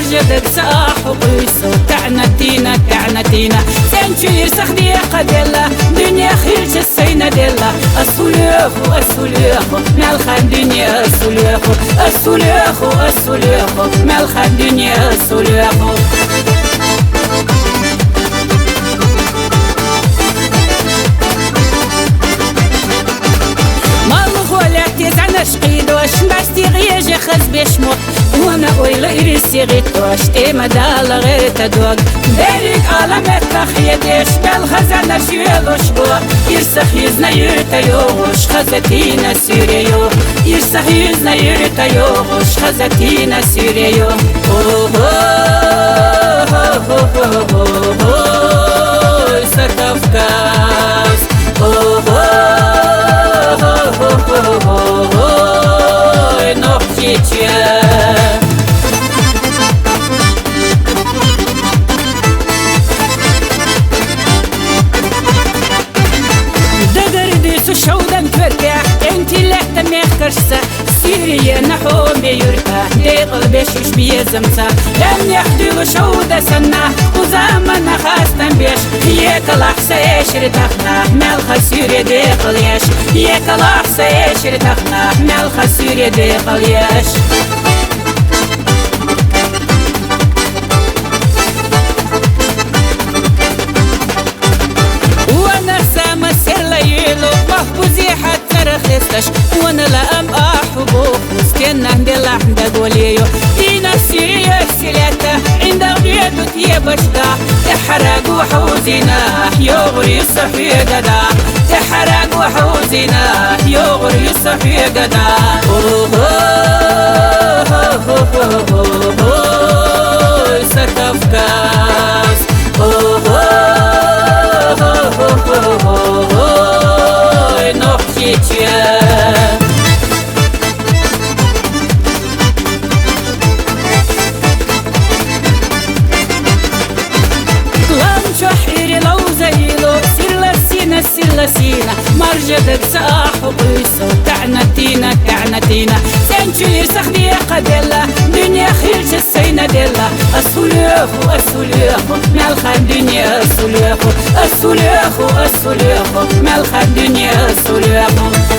مرجدك صاحب ويسو تعنتينا تعنتينا سنشير سخدي قدلا دنيا خير السينا دلا السلوخو السلوخو مالخا الدنيا السلوخو السلوخو السلوخو مالخا الدنيا السلوخو شقيدوش باستي غيجي خز بشموت وانا اويلا إرسي غيتوش تيما دالا غير تدوق داريك عالمت تخيدش بالخزانة شويلوش بو يرسخ يزنا يرتيوش خزتينا سيريو يرسخ يزنا يرتيوش خزتينا سيريو سكفكاس شودن ترتاح انتي لا تميخ كرسة سيريا نحوم بيرتاح دي قلبش وش بيزمسا لم يحدو شودة سنة وزمن خاستن بيش هيك لحظة يشري تخنا مالخا سيريا دي قليش هيك لحظة يشري تخنا مالخا سيريا دي قليش محبوزي حتى رخصتش وانا لا ام احبوك مسكنة دل احمد قوليو دينا سيريا سلاته عند غيادو تيبشتا تحرق وحوزنا يغري صحي قدا تحرق وحوزنا يغري صحي قدا سكفكاس سينا مرجدك صاحب ويسو تعنتينا تعنتينا سنشير سخدي قدلا دنيا خير السينا دلا السلوخو السلوخو مالخا الدنيا السلوخو السلوخو السلوخو مالخا الدنيا السلوخو